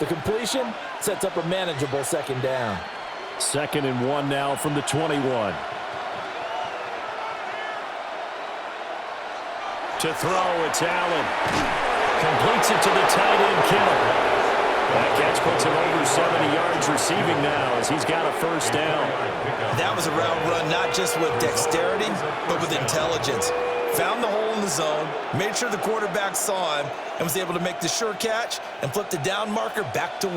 The completion sets up a manageable second down. 2nd and 1 now from the 21. To throw, it's Allen. Completes it to the tight end, Kittle. That catch puts him over 70 yards receiving now as he's got a first down. That was a route run not just with dexterity, but with intelligence. Found the hole in the zone, made sure the quarterback saw him, and was able to make the sure catch and flip the down marker back to 1.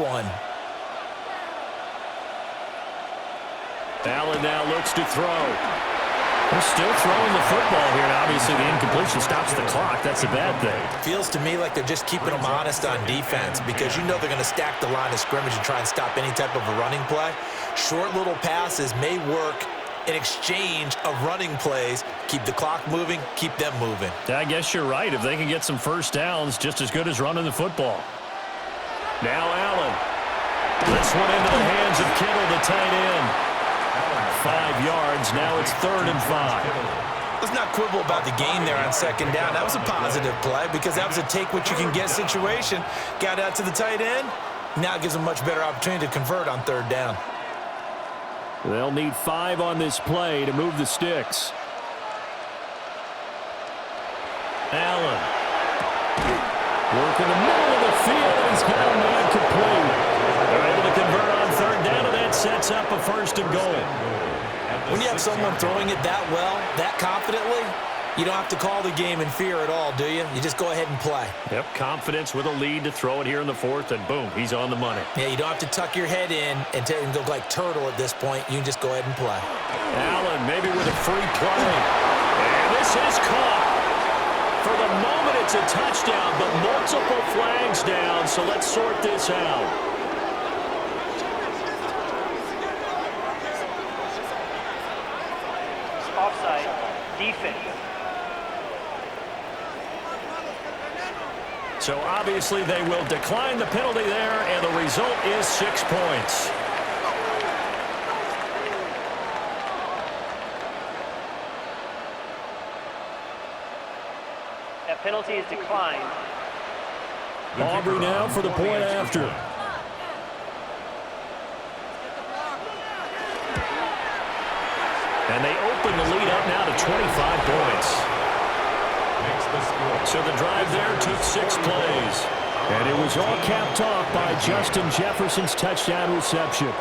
Allen now looks to throw. They're still throwing the football here, and obviously the incompletion stops the clock. That's a bad thing. Feels to me like they're just keeping them honest on defense because you know they're going to stack the line of scrimmage and try and stop any type of a running play. Short little passes may work in exchange of running plays. Keep the clock moving, keep them moving. I guess you're right. If they can get some first downs, just as good as running the football. Now Allen. This one into the hands of Kittle, the tight end. 5 yards. Now it's 3rd and 5. Let's not quibble about the gain there on second down. That was a positive play because that was a take-what-you-can-get situation. Got out to the tight end. Now it gives them a much better opportunity to convert on 3rd down. They'll need 5 on this play to move the sticks. Allen. Work in the middle of the field. He's got a man complete. They're able to convert on 3rd down, and that sets up a 1st and goal. When you have someone throwing it that well, that confidently, you don't have to call the game in fear at all, do you? You just go ahead and play. Yep, confidence with a lead to throw it here in the 4th, and boom, he's on the money. Yeah, you don't have to tuck your head in and go like turtle at this point. You can just go ahead and play. Allen maybe with a free play. And this is caught. For the moment, it's a touchdown, but multiple flags down, so let's sort this out. Offside, defense. So obviously they will decline the penalty there, and the result is 6 points. That penalty is declined. Aubrey now for the point after. And they open the lead up now to 25 points. So the drive there took 6 plays. And it was all capped off by Justin Jefferson's touchdown reception.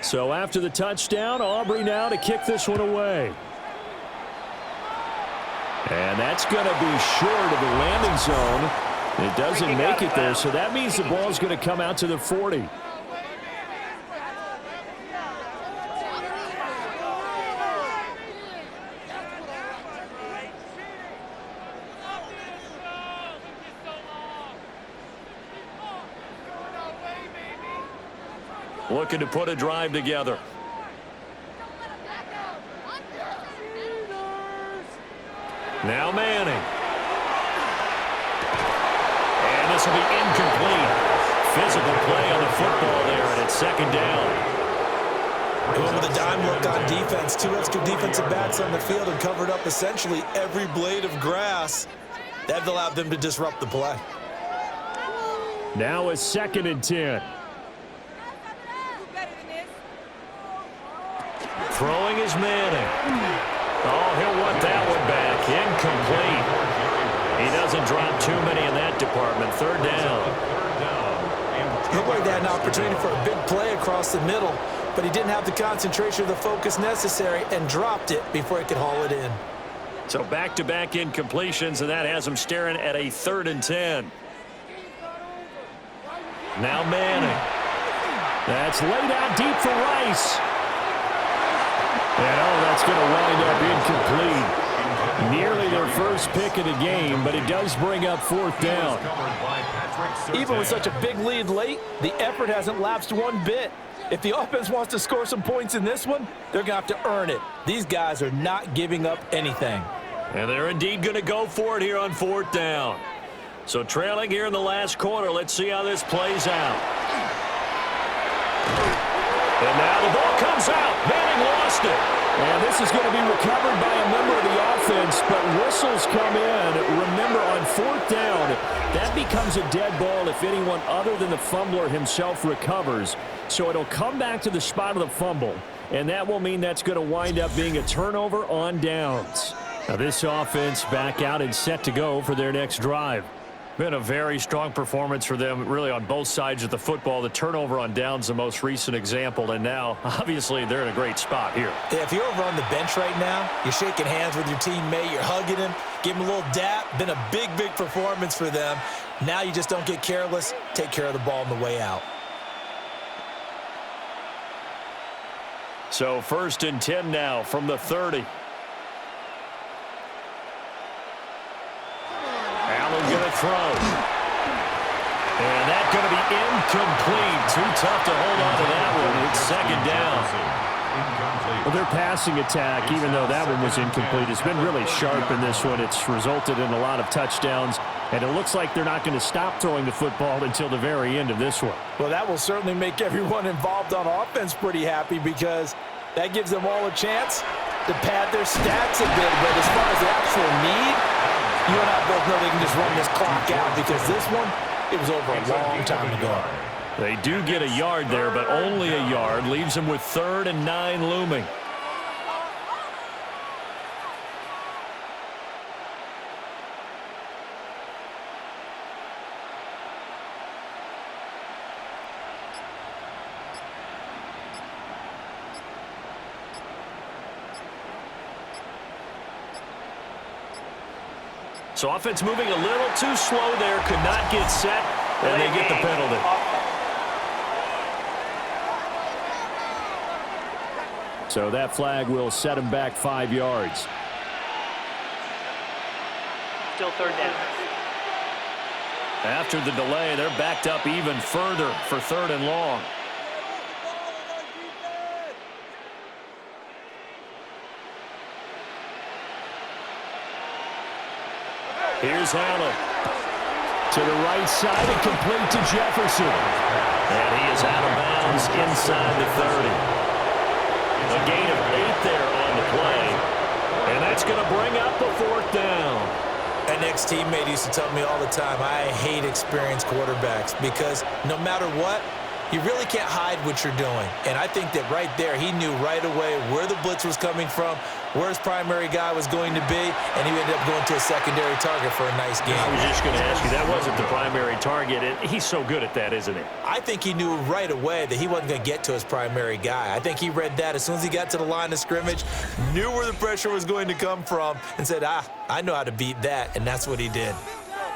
So after the touchdown, Aubrey now to kick this one away. And that's going to be short of the landing zone. It doesn't make it there, so that means the ball's going to come out to the 40. Looking to put a drive together. Now Manning. And this will be incomplete. Physical play on the football there, and it's 2nd down. Going with a dime look on defense. 2 extra defensive backs on the field and covered up essentially every blade of grass. That allowed them to disrupt the play. Now a 2nd and 10. Throwing is Manning. Oh, he'll want that one back. Incomplete. He doesn't drop too many in that department. 3rd down. Looked like they had an opportunity for a big play across the middle, but he didn't have the concentration or the focus necessary and dropped it before he could haul it in. So back-to-back incompletions, and that has him staring at a 3rd and 10. Now Manning. That's laid out deep for Rice. And, oh, that's going to wind up incomplete. Nearly their first pick of the game, but it does bring up fourth down. Even with such a big lead late, the effort hasn't lapsed one bit. If the offense wants to score some points in this one, they're going to have to earn it. These guys are not giving up anything. And they're indeed going to go for it here on fourth down. So trailing here in the last quarter, let's see how this plays out. And now the ball comes out. Manning lost it. And this is going to be recovered by a member of the offense, but whistles come in. Remember, on fourth down, that becomes a dead ball if anyone other than the fumbler himself recovers. So it'll come back to the spot of the fumble, and that will mean that's going to wind up being a turnover on downs. Now this offense back out and set to go for their next drive. Been a very strong performance for them, really, on both sides of the football. The turnover on downs, the most recent example, and now, obviously, they're in a great spot here. Yeah, if you're over on the bench right now, you're shaking hands with your teammate, you're hugging him, give him a little dap. Been a big, big performance for them. Now you just don't get careless. Take care of the ball on the way out. So 1st and 10 now from the 30. Going to throw. And that's going to be incomplete. Too tough to hold on to that one. It's 2nd down. Well, their passing attack, even though that one was incomplete, has been really sharp in this one. It's resulted in a lot of touchdowns, and it looks like they're not going to stop throwing the football until the very end of this one. Well, that will certainly make everyone involved on offense pretty happy, because that gives them all a chance to pad their stats a bit. But as far as the actual need, you and I both know they can just run this clock out, because this one, it was over a long time ago. They do get a yard there, but only a yard. Leaves them with 3rd and 9 looming. So offense moving a little too slow there. Could not get set, and they get the penalty. So that flag will set him back 5 yards. Still 3rd down. After the delay, they're backed up even further for 3rd and long. Here's Allen. To the right side and complete to Jefferson. And he is out of bounds inside the 30. A gain of 8 there on the play. And that's going to bring up a 4th down. An ex-teammate used to tell me all the time, I hate experienced quarterbacks, because no matter what, you really can't hide what you're doing. And I think that right there, he knew right away where the blitz was coming from, where his primary guy was going to be, and he ended up going to a secondary target for a nice game. I was just going to ask you, that wasn't the primary target, and he's so good at that, isn't he? I think he knew right away that he wasn't going to get to his primary guy. I think he read that as soon as he got to the line of scrimmage, knew where the pressure was going to come from, and said, I know how to beat that, and that's what he did.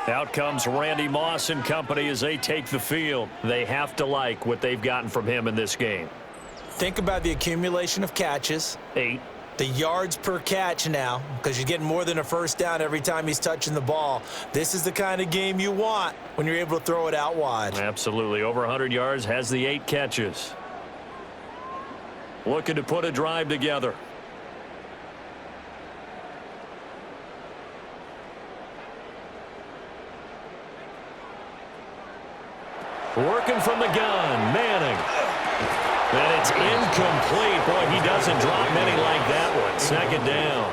Out comes Randy Moss and company as they take the field. They have to like what they've gotten from him in this game. Think about the accumulation of catches. 8. The yards per catch now, because you're getting more than a 1st down every time he's touching the ball. This is the kind of game you want when you're able to throw it out wide. Absolutely. Over 100 yards, has the 8 catches. Looking to put a drive together. Working from the gun, Manning. And it's incomplete. Boy, he doesn't drop many like that one. 2nd down.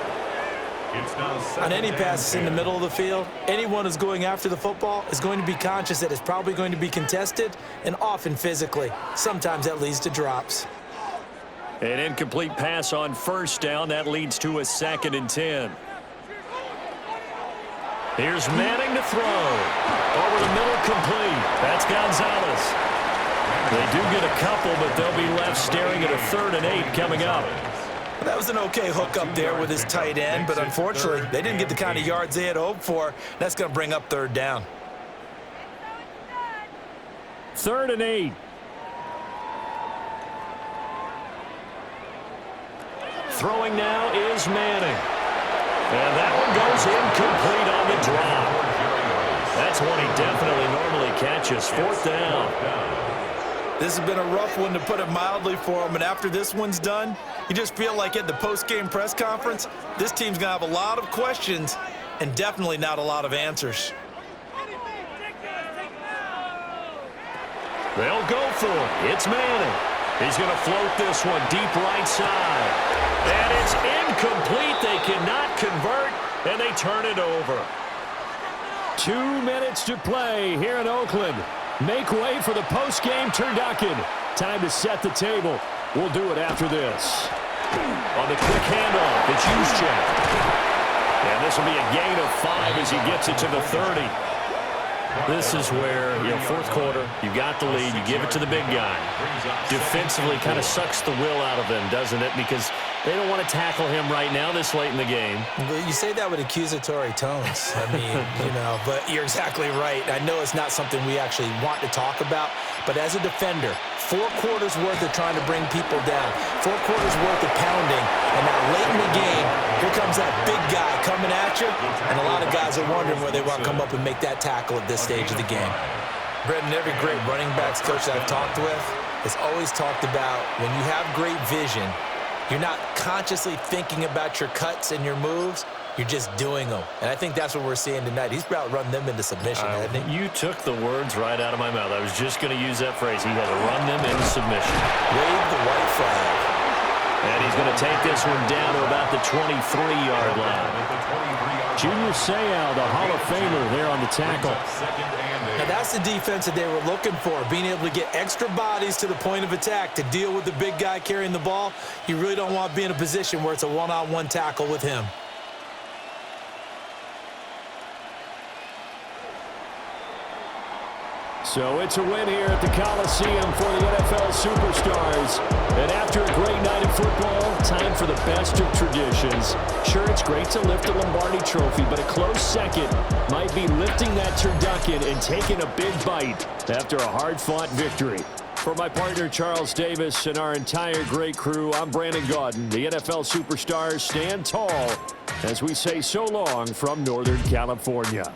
On any passes in the middle of the field, anyone who's going after the football is going to be conscious that it's probably going to be contested, and often physically. Sometimes that leads to drops. An incomplete pass on 1st down. That leads to a 2nd and 10. Here's Manning to throw. Over the middle, complete. That's Gonzalez. They do get a couple, but they'll be left staring at a 3rd and 8 coming up. That was an okay hook up there with his tight end, but unfortunately, they didn't get the kind of yards they had hoped for. That's going to bring up 3rd down. 3rd and 8. Throwing now is Manning. And that one goes incomplete on the drop. That's one he definitely normally catches. 4th down. This has been a rough one, to put it mildly, for him. And after this one's done, you just feel like at the post-game press conference, this team's going to have a lot of questions and definitely not a lot of answers. They'll go for it. It's Manning. He's going to float this one deep right side. And it's incomplete. They cannot convert, and they turn it over. 2 minutes to play here in Oakland. Make way for the post-game turducken. Time to set the table. We'll do it after this. On the quick handoff, it's Juszczyk. And this will be a gain of 5 as he gets it to the 30. This is where, fourth quarter, you got the lead, you give it to the big guy. Defensively kind of sucks the will out of them, doesn't it? Because they don't want to tackle him right now this late in the game. You say that with accusatory tones. I mean, but you're exactly right. I know it's not something we actually want to talk about, but as a defender, 4 quarters worth of trying to bring people down, 4 quarters worth of pounding, and now late in the game, here comes that big guy coming at you, and a lot of guys are wondering where they want to come up and make that tackle at this stage of the game. Brendan, every great running backs coach that I've talked with has always talked about when you have great vision, you're not consciously thinking about your cuts and your moves. You're just doing them. And I think that's what we're seeing tonight. He's about run them into submission, hasn't he? You took the words right out of my mouth. I was just going to use that phrase. He had to run them into submission. Wave the white flag. And he's going to take this one down to about the 23-yard line. Junior Seau, the Hall of Famer, there on the tackle. Now that's the defense that they were looking for, being able to get extra bodies to the point of attack to deal with the big guy carrying the ball. You really don't want to be in a position where it's a one-on-one tackle with him. So it's a win here at the Coliseum for the NFL Superstars. And after a great night of football, time for the best of traditions. Sure, it's great to lift the Lombardi Trophy, but a close second might be lifting that turducken and taking a big bite after a hard-fought victory. For my partner, Charles Davis, and our entire great crew, I'm Brandon Gaudin. The NFL Superstars stand tall as we say so long from Northern California.